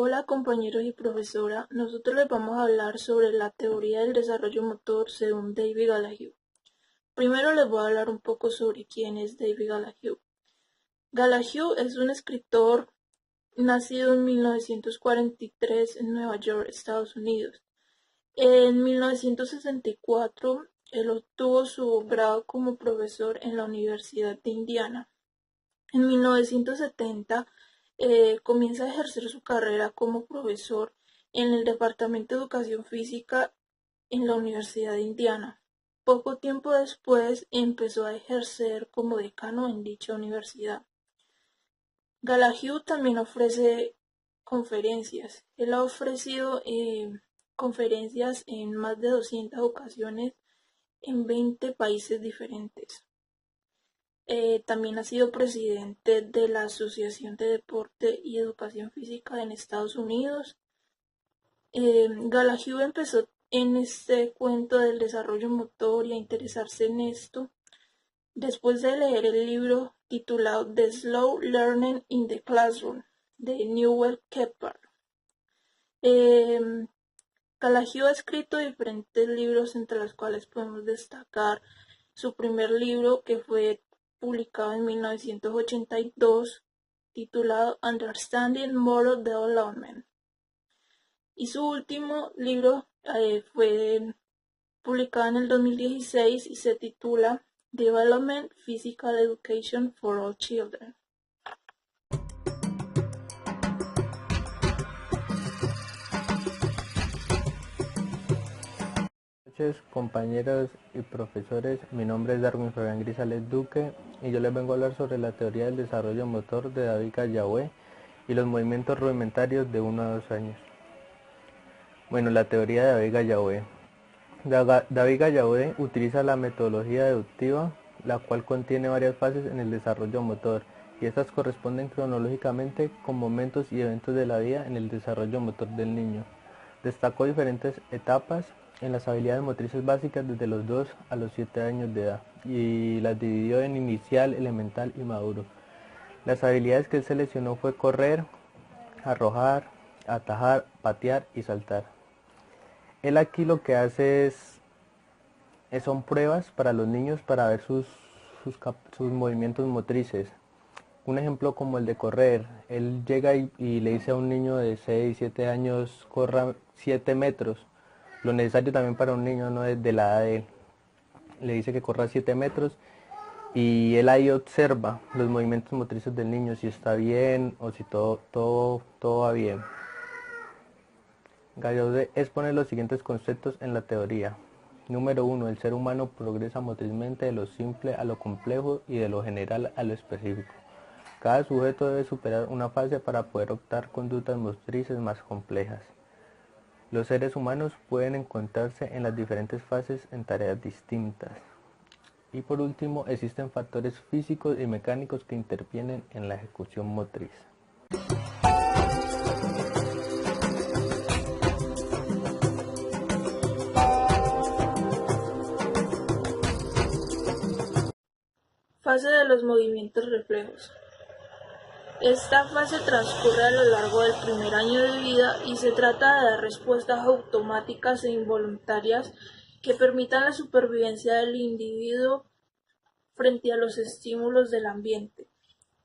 Hola compañeros y profesora, nosotros les vamos a hablar sobre la teoría del desarrollo motor según David Gallagher. Primero les voy a hablar un poco sobre quién es David Gallagher. Gallagher es un escritor nacido en 1943 en Nueva York, Estados Unidos. En 1964, él obtuvo su grado como profesor en la Universidad de Indiana. En 1970 comienza a ejercer su carrera como profesor en el Departamento de Educación Física en la Universidad de Indiana. Poco tiempo después empezó a ejercer como decano en dicha universidad. Gallagher también ofrece conferencias. Él ha ofrecido conferencias en más de 200 ocasiones en 20 países diferentes. También ha sido presidente de la Asociación de Deporte y Educación Física en Estados Unidos. Gallagher empezó en este cuento del desarrollo motor y a interesarse en esto después de leer el libro titulado The Slow Learning in the Classroom de Newell Kepler. Gallagher ha escrito diferentes libros, entre los cuales podemos destacar su primer libro, que fue publicado en 1982, titulado Understanding Motor Development. Y su último libro fue publicado en el 2016 y se titula Development Physical Education for All Children. Buenas noches, compañeros y profesores. Mi nombre es Darwin Fabián Grisales Duque y yo les vengo a hablar sobre la teoría del desarrollo motor de David Gallagher y los movimientos rudimentarios de 1 a 2 años. Bueno, la teoría de David Gallagher. David Gallagher utiliza la metodología deductiva, la cual contiene varias fases en el desarrollo motor, y estas corresponden cronológicamente con momentos y eventos de la vida en el desarrollo motor del niño. Destacó diferentes etapas en las habilidades motrices básicas desde los 2 a los 7 años de edad y las dividió en inicial, elemental y maduro. Las habilidades que él seleccionó fue correr, arrojar, atajar, patear y saltar. Él aquí lo que hace son pruebas para los niños para ver sus movimientos motrices. Un ejemplo como el de correr, él llega y le dice a un niño de 6, 7 años, corra 7 metros, lo necesario también para un niño, no es de la edad de él. Le dice que corra 7 metros y él ahí observa los movimientos motrices del niño, si está bien o si todo va bien. Gallaudet expone los siguientes conceptos en la teoría. Número 1. El ser humano progresa motrizmente de lo simple a lo complejo y de lo general a lo específico. Cada sujeto debe superar una fase para poder optar conductas motrices más complejas. Los seres humanos pueden encontrarse en las diferentes fases en tareas distintas. Y por último, existen factores físicos y mecánicos que intervienen en la ejecución motriz. Fase de los movimientos reflejos. Esta fase transcurre a lo largo del primer año de vida y se trata de dar respuestas automáticas e involuntarias que permitan la supervivencia del individuo frente a los estímulos del ambiente.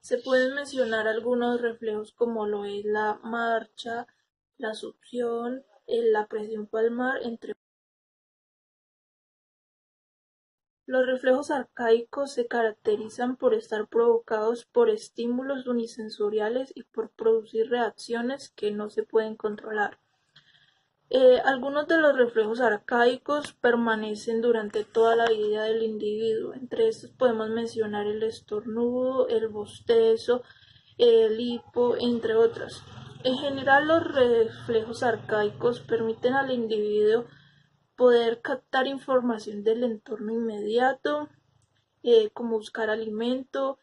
Se pueden mencionar algunos reflejos como lo es la marcha, la succión, la presión palmar, entre otros. Los reflejos arcaicos se caracterizan por estar provocados por estímulos unisensoriales y por producir reacciones que no se pueden controlar. Algunos de los reflejos arcaicos permanecen durante toda la vida del individuo. Entre estos podemos mencionar el estornudo, el bostezo, el hipo, entre otros. En general, los reflejos arcaicos permiten al individuo poder captar información del entorno inmediato, como buscar alimento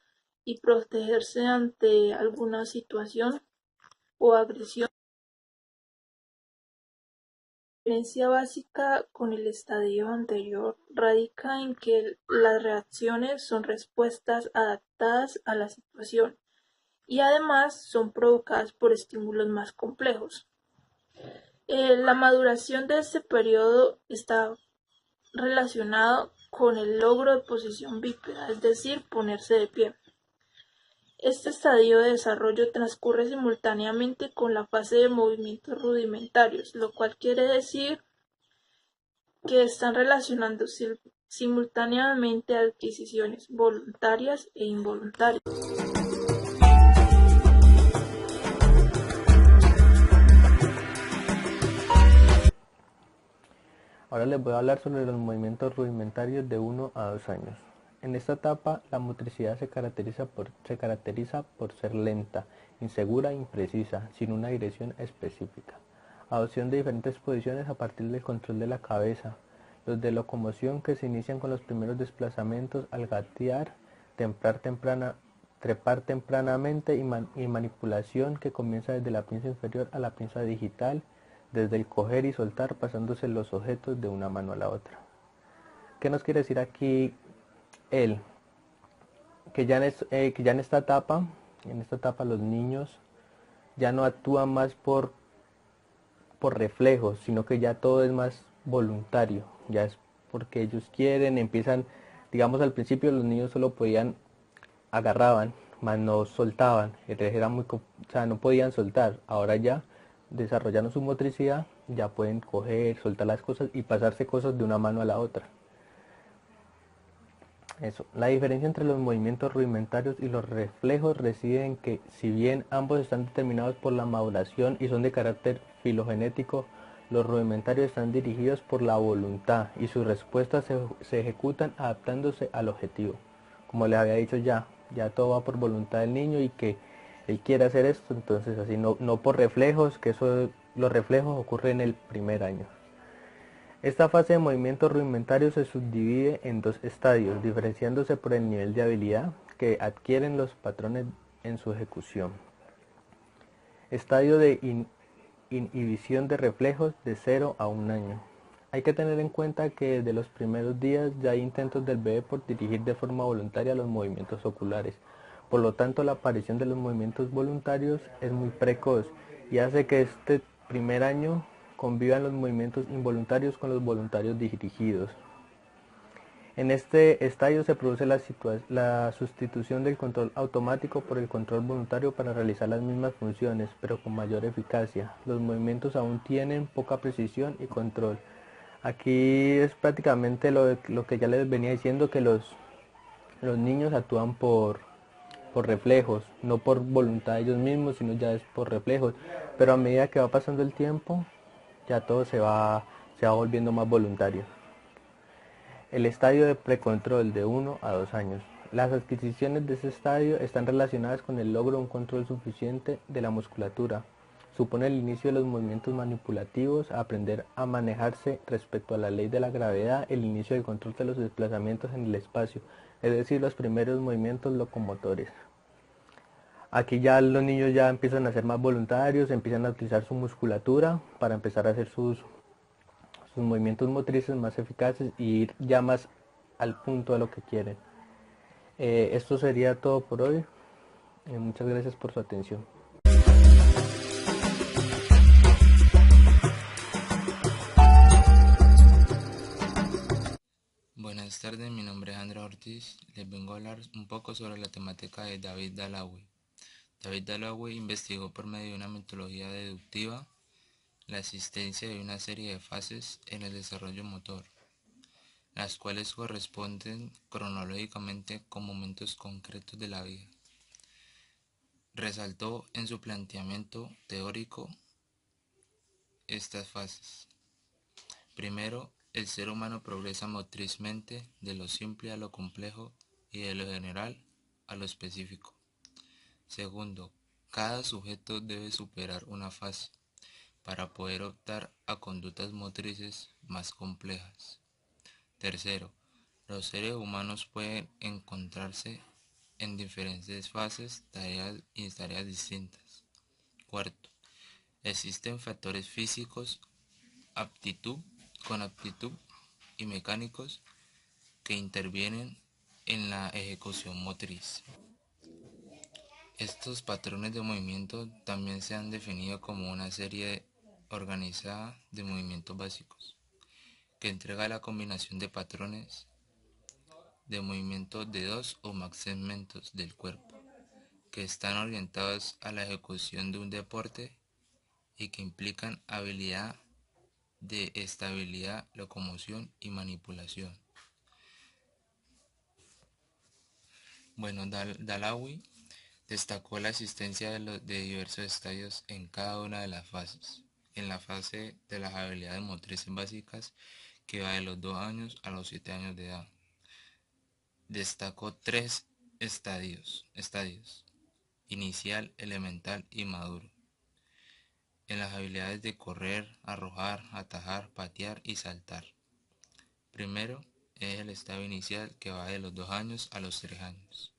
y protegerse ante alguna situación o agresión. La diferencia básica con el estadio anterior radica en que las reacciones son respuestas adaptadas a la situación y además son provocadas por estímulos más complejos. La maduración de este periodo está relacionado con el logro de posición bípeda, es decir, ponerse de pie. Este estadio de desarrollo transcurre simultáneamente con la fase de movimientos rudimentarios, lo cual quiere decir que están relacionando simultáneamente adquisiciones voluntarias e involuntarias. Ahora les voy a hablar sobre los movimientos rudimentarios de 1 a 2 años. En esta etapa, la motricidad se caracteriza por ser lenta, insegura e imprecisa, sin una dirección específica. Adopción de diferentes posiciones a partir del control de la cabeza. Los de locomoción que se inician con los primeros desplazamientos al gatear, trepar tempranamente y manipulación que comienza desde la pinza inferior a la pinza digital, desde el coger y soltar pasándose los objetos de una mano a la otra. ¿Qué nos quiere decir aquí él? Que ya en esta etapa los niños ya no actúan más por reflejos, sino que ya todo es más voluntario, ya es porque ellos quieren, empiezan, digamos al principio los niños solo agarraban, más no soltaban, era o sea, no podían soltar, ahora ya desarrollaron su motricidad, ya pueden coger, soltar las cosas y pasarse cosas de una mano a la otra. Eso. La diferencia entre los movimientos rudimentarios y los reflejos reside en que, si bien ambos están determinados por la maduración y son de carácter filogenético, los rudimentarios están dirigidos por la voluntad y sus respuestas se ejecutan adaptándose al objetivo. Como les había dicho ya todo va por voluntad del niño y que él quiere hacer esto, entonces así no por reflejos, que los reflejos ocurren en el primer año. Esta fase de movimiento rudimentario se subdivide en dos estadios, diferenciándose por el nivel de habilidad que adquieren los patrones en su ejecución. Estadio de inhibición de reflejos de 0 a 1 año. Hay que tener en cuenta que desde los primeros días ya hay intentos del bebé por dirigir de forma voluntaria los movimientos oculares. Por lo tanto, la aparición de los movimientos voluntarios es muy precoz y hace que este primer año convivan los movimientos involuntarios con los voluntarios dirigidos. En este estadio se produce la sustitución del control automático por el control voluntario para realizar las mismas funciones, pero con mayor eficacia. Los movimientos aún tienen poca precisión y control. Aquí es prácticamente lo que ya les venía diciendo, que los niños actúan por reflejos, no por voluntad de ellos mismos, sino ya es por reflejos. Pero a medida que va pasando el tiempo, ya todo se va volviendo más voluntario. El estadio de precontrol de 1 a 2 años. Las adquisiciones de este estadio están relacionadas con el logro de un control suficiente de la musculatura. Supone el inicio de los movimientos manipulativos, aprender a manejarse respecto a la ley de la gravedad, el inicio del control de los desplazamientos en el espacio, es decir, los primeros movimientos locomotores. Aquí ya los niños ya empiezan a ser más voluntarios, empiezan a utilizar su musculatura para empezar a hacer sus movimientos motrices más eficaces y ir ya más al punto de lo que quieren. Esto sería todo por hoy. Muchas gracias por su atención. Buenas tardes, mi nombre es Andrés Ortiz. Les vengo a hablar un poco sobre la temática de David Dallaway. David Dallaway investigó por medio de una metodología deductiva la existencia de una serie de fases en el desarrollo motor, las cuales corresponden cronológicamente con momentos concretos de la vida. Resaltó en su planteamiento teórico estas fases. Primero, el ser humano progresa motrizmente de lo simple a lo complejo y de lo general a lo específico. Segundo, cada sujeto debe superar una fase para poder optar a conductas motrices más complejas. Tercero, los seres humanos pueden encontrarse en diferentes fases y tareas distintas. Cuarto, existen factores físicos, aptitud y mecánicos que intervienen en la ejecución motriz. Estos patrones de movimiento también se han definido como una serie organizada de movimientos básicos, que entrega la combinación de patrones de movimiento de dos o más segmentos del cuerpo, que están orientados a la ejecución de un deporte y que implican habilidad de estabilidad, locomoción y manipulación. Bueno, Dalawi destacó la existencia de diversos estadios en cada una de las fases. En la fase de las habilidades motrices básicas, que va de los 2 años a los 7 años de edad, destacó tres estadios: inicial, elemental y maduro. En las habilidades de correr, arrojar, atajar, patear y saltar. Primero es el estadio inicial, que va de los 2 años a los 3 años.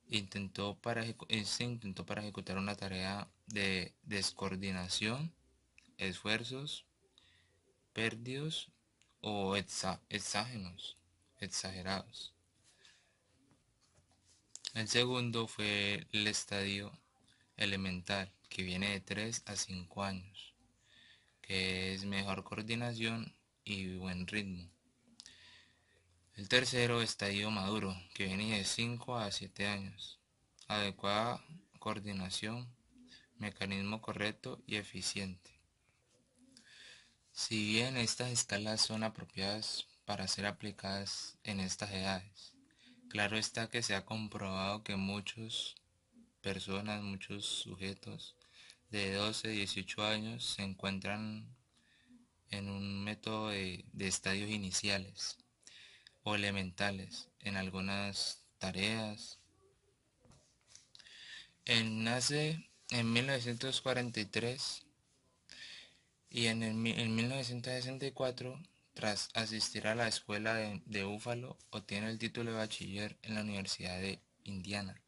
Intentó para ejecutar una tarea de descoordinación, esfuerzos perdidos o exagerados. El segundo fue el estadio elemental, que viene de 3 a 5 años, que es mejor coordinación y buen ritmo. El tercero, estadio maduro, que viene de 5 a 7 años, adecuada coordinación, mecanismo correcto y eficiente. Si bien estas escalas son apropiadas para ser aplicadas en estas edades, claro está que se ha comprobado que muchos sujetos de 12 a 18 años se encuentran en un método de estadios iniciales o elementales en algunas tareas. Nace en 1943 y en 1964, tras asistir a la escuela de Buffalo, obtiene el título de bachiller en la Universidad de Indiana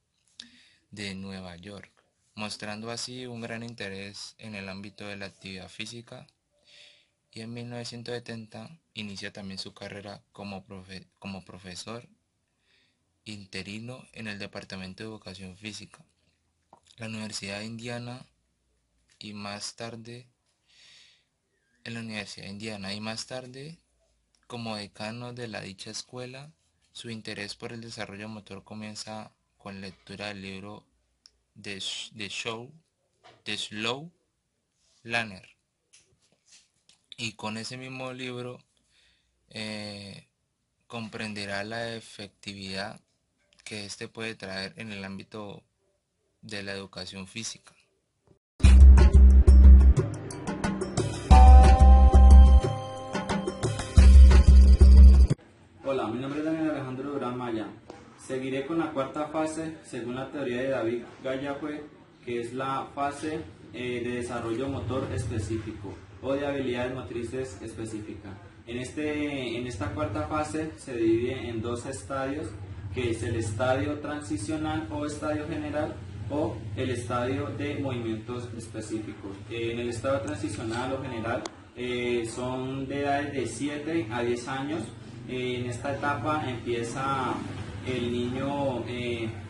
de Nueva York, mostrando así un gran interés en el ámbito de la actividad física, y en 1970 inicia también su carrera como profesor interino en el Departamento de Educación Física, la Universidad de Indiana, y más tarde como decano de dicha escuela. Su interés por el desarrollo motor comienza con lectura del libro de Slow Lanner, y con ese mismo libro comprenderá la efectividad que éste puede traer en el ámbito de la educación física. Hola, mi nombre es Daniel Alejandro Durán Maya. Seguiré con la cuarta fase según la teoría de David Gallagher, que es la fase de desarrollo motor específico o de habilidades motrices específicas. En esta cuarta fase se divide en dos estadios, que es el estadio transicional o estadio general, o el estadio de movimientos específicos. En el estadio transicional o general son de edades de 7 a 10 años. En esta etapa empieza el niño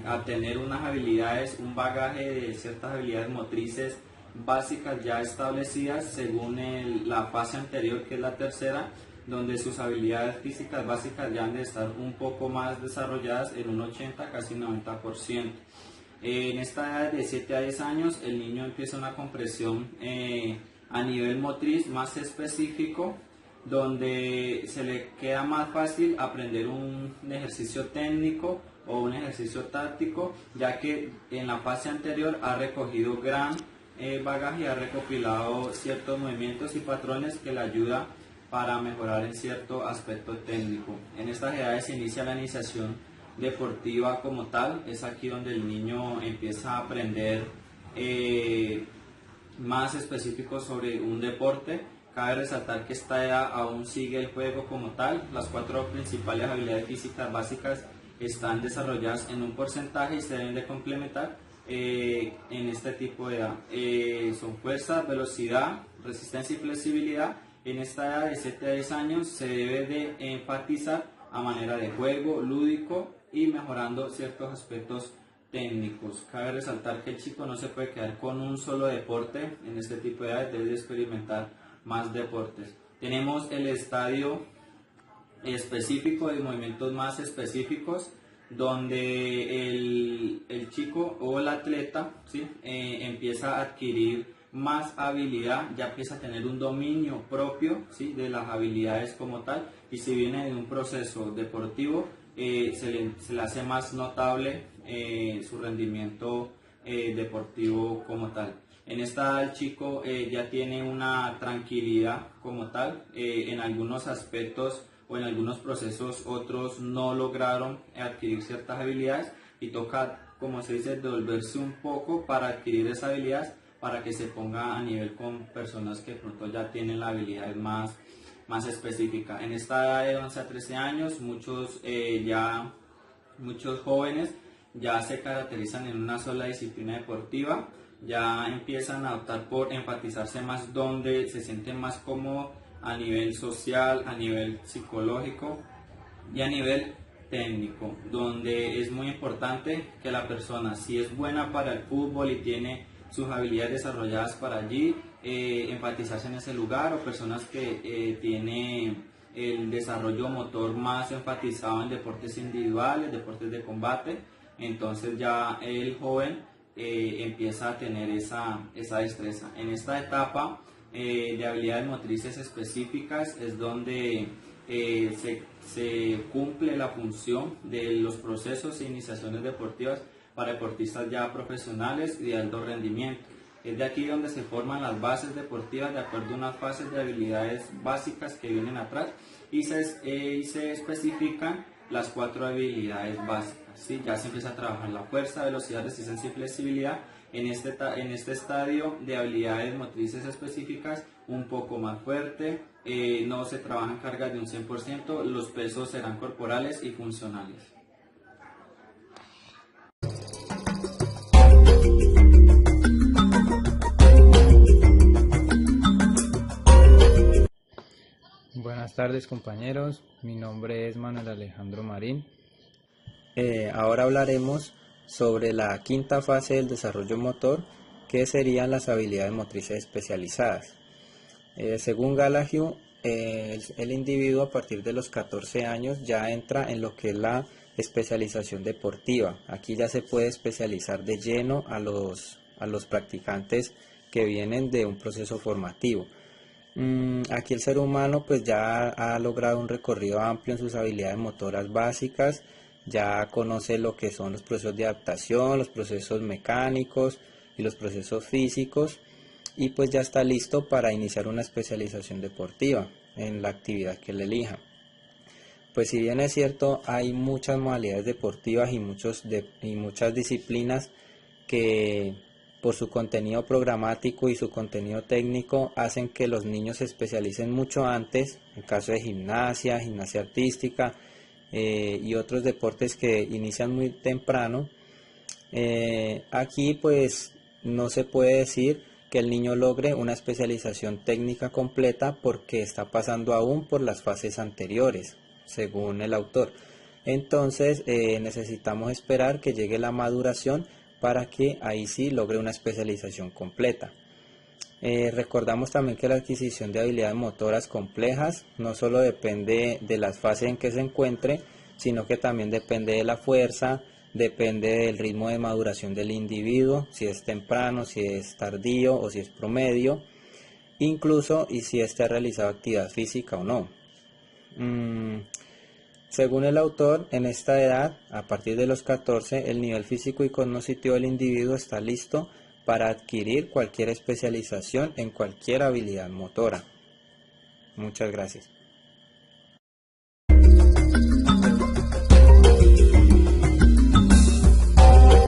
a tener unas habilidades, un bagaje de ciertas habilidades motrices básicas ya establecidas según la fase anterior, que es la tercera, donde sus habilidades físicas básicas ya han de estar un poco más desarrolladas en un 80, casi 90%. En esta edad de 7 a 10 años el niño empieza una compresión a nivel motriz más específico, donde se le queda más fácil aprender un ejercicio técnico o un ejercicio táctico, ya que en la fase anterior ha recogido gran bagaje y ha recopilado ciertos movimientos y patrones que le ayuda para mejorar en cierto aspecto técnico. En estas edades se inicia la iniciación deportiva como tal. Es aquí donde el niño empieza a aprender más específico sobre un deporte. Cabe resaltar que esta edad aún sigue el juego como tal. Las 4 principales habilidades físicas básicas están desarrolladas en un porcentaje y se deben de complementar en este tipo de edad. Son fuerza, velocidad, resistencia y flexibilidad. En esta edad de 7 a 10 años se debe de enfatizar a manera de juego lúdico y mejorando ciertos aspectos técnicos. Cabe resaltar que el chico no se puede quedar con un solo deporte en este tipo de edades, debe experimentar más deportes. Tenemos el estadio específico de movimientos más específicos, donde el chico o el atleta, ¿sí? Empieza a adquirir más habilidad, ya empieza a tener un dominio propio, ¿sí? De las habilidades como tal, y si viene de un proceso deportivo, se le hace más notable su rendimiento deportivo como tal. En esta edad el chico ya tiene una tranquilidad como tal, en algunos aspectos o en algunos procesos otros no lograron adquirir ciertas habilidades y toca, como se dice, devolverse un poco para adquirir esas habilidades, para que se ponga a nivel con personas que pronto ya tienen la habilidad más específica. En esta edad de 11 a 13 años, muchos jóvenes ya se caracterizan en una sola disciplina deportiva, ya empiezan a optar por enfatizarse más donde se sienten más cómodos a nivel social, a nivel psicológico y a nivel técnico, donde es muy importante que la persona, si es buena para el fútbol y tiene sus habilidades desarrolladas para allí, enfatizarse en ese lugar, o personas que tienen el desarrollo motor más enfatizado en deportes individuales, deportes de combate, entonces ya el joven empieza a tener esa destreza. En esta etapa de habilidades motrices específicas es donde se cumple la función de los procesos e iniciaciones deportivas para deportistas ya profesionales y de alto rendimiento. Es de aquí donde se forman las bases deportivas de acuerdo a unas fases de habilidades básicas que vienen atrás, y se especifican las 4 habilidades básicas, ¿sí? Ya se empieza a trabajar la fuerza, velocidad, resistencia y flexibilidad. En este estadio de habilidades motrices específicas, un poco más fuerte, no se trabajan cargas de un 100%, los pesos serán corporales y funcionales. Buenas tardes, compañeros, mi nombre es Manuel Alejandro Marín. Ahora hablaremos sobre la quinta fase del desarrollo motor, que serían las habilidades motrices especializadas. Según Gallagher, el individuo a partir de los 14 años ya entra en lo que es la especialización deportiva. Aquí ya se puede especializar de lleno a los practicantes que vienen de un proceso formativo. Aquí el ser humano pues ya ha logrado un recorrido amplio en sus habilidades motoras básicas, ya conoce lo que son los procesos de adaptación, los procesos mecánicos y los procesos físicos, y pues ya está listo para iniciar una especialización deportiva en la actividad que él elija. Pues si bien es cierto, hay muchas modalidades deportivas y muchas disciplinas que por su contenido programático y su contenido técnico hacen que los niños se especialicen mucho antes, en caso de gimnasia artística y otros deportes que inician muy temprano. Aquí pues no se puede decir que el niño logre una especialización técnica completa porque está pasando aún por las fases anteriores, según el autor. Entonces necesitamos esperar que llegue la maduración para que ahí sí logre una especialización completa. Recordamos también que la adquisición de habilidades motoras complejas no solo depende de las fases en que se encuentre, sino que también depende de la fuerza, depende del ritmo de maduración del individuo, si es temprano, si es tardío o si es promedio, incluso y si éste ha realizado actividad física o no. Según el autor, en esta edad, a partir de los 14, el nivel físico y cognitivo del individuo está listo para adquirir cualquier especialización en cualquier habilidad motora. Muchas gracias.